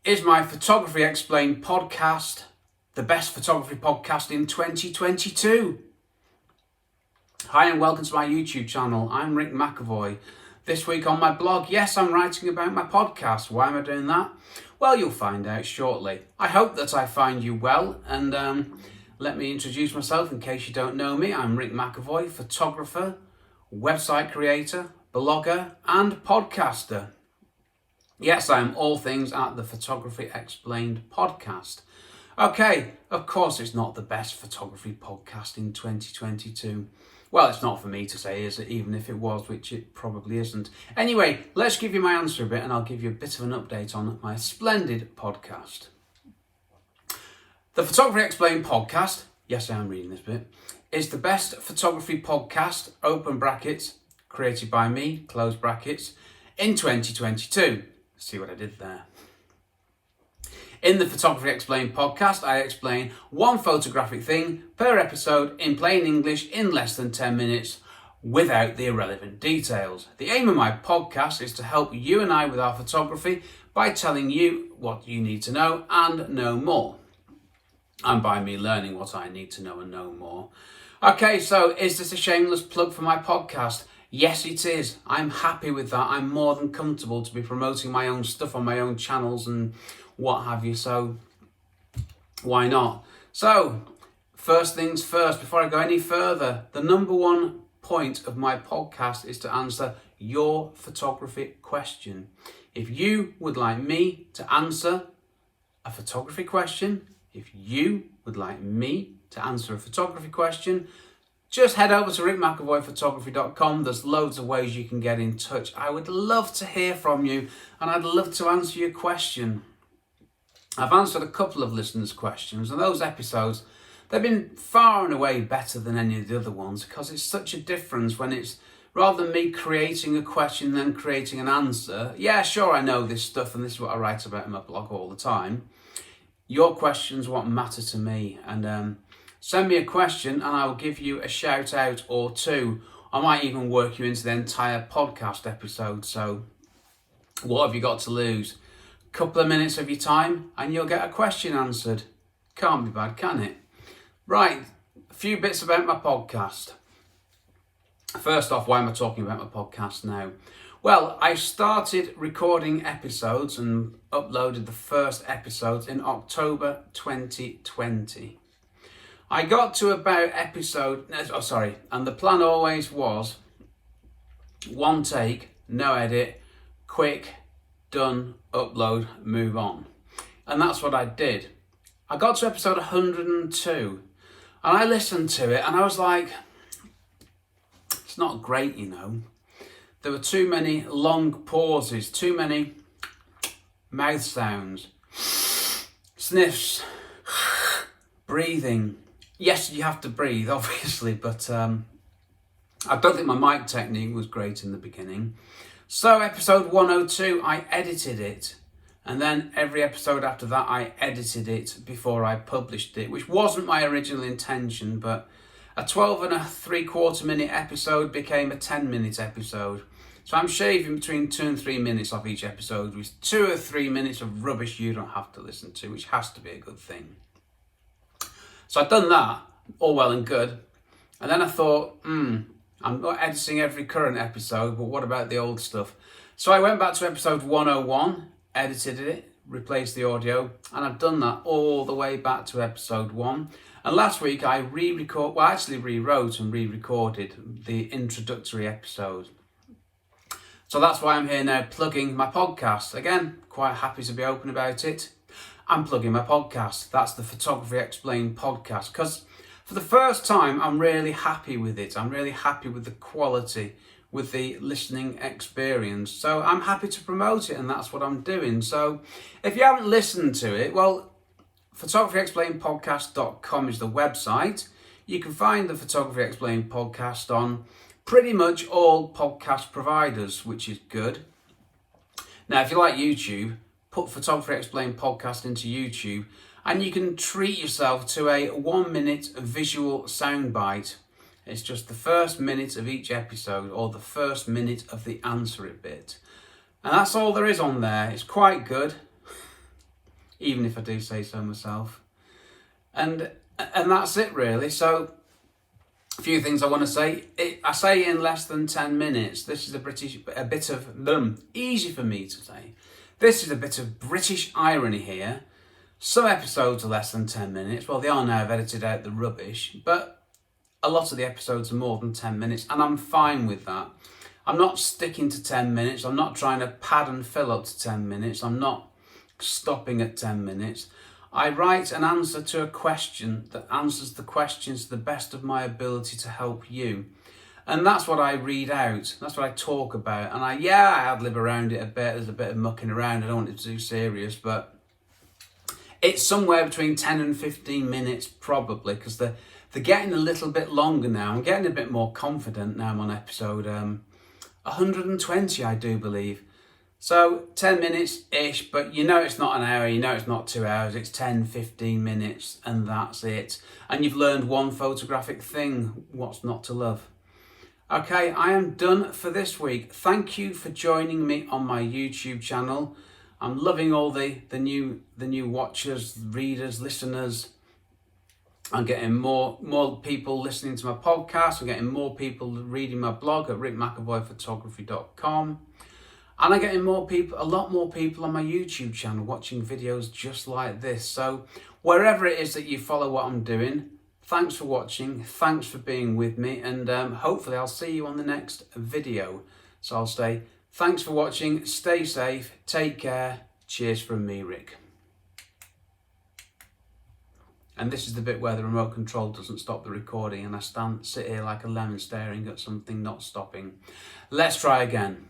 Is my Photography Explained podcast the best photography podcast in 2022? Hi and welcome to my YouTube channel. I'm McEvoy. This week on my blog, yes, I'm writing about my podcast. Why am I doing that? Well, you'll find out shortly. I hope that I find you well, and let me introduce myself in case you don't know me. I'm McEvoy, photographer, website creator, blogger and podcaster. Yes, I am all things at the Photography Explained podcast. Okay, of course it's not the best photography podcast in 2022. Well, it's not for me to say, is it? Even if it was, which it probably isn't. Anyway, let's give you my answer a bit and I'll give you a bit of an update on my splendid podcast. The Photography Explained podcast, yes, I am reading this bit, is the best photography podcast, open brackets, created by me, close brackets, in 2022. See what I did there. In the Photography Explained podcast, I explain one photographic thing per episode in plain English in less than 10 minutes without the irrelevant details. The aim of my podcast is to help you and I with our photography by telling you what you need to know and know more. And by me learning what I need to know and know more. Okay, so is this a shameless plug for my podcast? Yes, it is. I'm happy with that. I'm more than comfortable to be promoting my own stuff on my own channels and what have you, so why not? So, first things first, before I go any further, the number one point of my podcast is to answer your photography question. If you would like me to answer a photography question, just head over to rickmcavoyphotography.com. There's loads of ways you can get in touch. I would love to hear from you and I'd love to answer your question. I've answered a couple of listeners' questions and those episodes, they've been far and away better than any of the other ones because it's such a difference when it's rather than me creating a question then creating an answer. Yeah, sure, I know this stuff and this is what I write about in my blog all the time. Your questions what matter to me, and send me a question and I will give you a shout out or two. I might even work you into the entire podcast episode. So what have you got to lose? A couple of minutes of your time and you'll get a question answered. Can't be bad, can it? Right, a few bits about my podcast. First off, why am I talking about my podcast now? Well, I started recording episodes and uploaded the first episodes in October 2020. I got to about and the plan always was one take, no edit, quick, done, upload, move on. And that's what I did. I got to episode 102 and I listened to it and I was like, it's not great, you know. There were too many long pauses, too many mouth sounds, sniffs, breathing. Yes, you have to breathe, obviously, but I don't think my mic technique was great in the beginning. So episode 102, I edited it. And then every episode after that, I edited it before I published it, which wasn't my original intention, but a 12 and a 3/4 minute episode became a 10-minute episode. So I'm shaving between 2 and 3 minutes off each episode, with 2 or 3 minutes of rubbish you don't have to listen to, which has to be a good thing. So I'd done that, all well and good. And then I thought, I'm not editing every current episode, but what about the old stuff? So I went back to episode 101, edited it, replaced the audio, and I've done that all the way back to episode 1. And last week I rewrote and re-recorded the introductory episode. So that's why I'm here now plugging my podcast. Again, quite happy to be open about it. I'm plugging my podcast. That's the Photography Explained podcast because for the first time, I'm really happy with it. I'm really happy with the quality, with the listening experience. So I'm happy to promote it and that's what I'm doing. So if you haven't listened to it, well, photographyexplainedpodcast.com is the website. You can find the Photography Explained podcast on pretty much all podcast providers, which is good. Now, if you like YouTube, put Photography Explained podcast into YouTube and you can treat yourself to a 1-minute visual soundbite. It's just the first minute of each episode or the first minute of the answer it bit. And that's all there is on there. It's quite good. even if I do say so myself. And that's it really. So a few things I want to say. I say in less than 10 minutes. This is a bit of easy for me to say. This is a bit of British irony here. Some episodes are less than 10 minutes. Well, they are now. I've edited out the rubbish, but a lot of the episodes are more than 10 minutes, and I'm fine with that. I'm not sticking to 10 minutes. I'm not trying to pad and fill up to 10 minutes. I'm not stopping at 10 minutes. I write an answer to a question that answers the questions to the best of my ability to help you. And that's what I read out. That's what I talk about. And I ad-lib around it a bit. There's a bit of mucking around. I don't want it too serious, but it's somewhere between 10 and 15 minutes probably, because they're getting a little bit longer now. I'm getting a bit more confident now. I'm on episode 120, I do believe. So 10 minutes-ish, but you know it's not an hour, you know it's not 2 hours, it's 10, 15 minutes, and that's it. And you've learned one photographic thing, what's not to love. Okay, I am done for this week. Thank you for joining me on my YouTube channel. I'm loving all the new watchers, readers, listeners. I'm getting more people listening to my podcast. I'm getting more people reading my blog at rickmcavoyphotography.com. And I'm getting a lot more people on my YouTube channel watching videos just like this. So wherever it is that you follow what I'm doing, thanks for watching. Thanks for being with me. And hopefully I'll see you on the next video. So I'll say thanks for watching. Stay safe. Take care. Cheers from me, Rick. And this is the bit where the remote control doesn't stop the recording and I sit here like a lemon staring at something not stopping. Let's try again.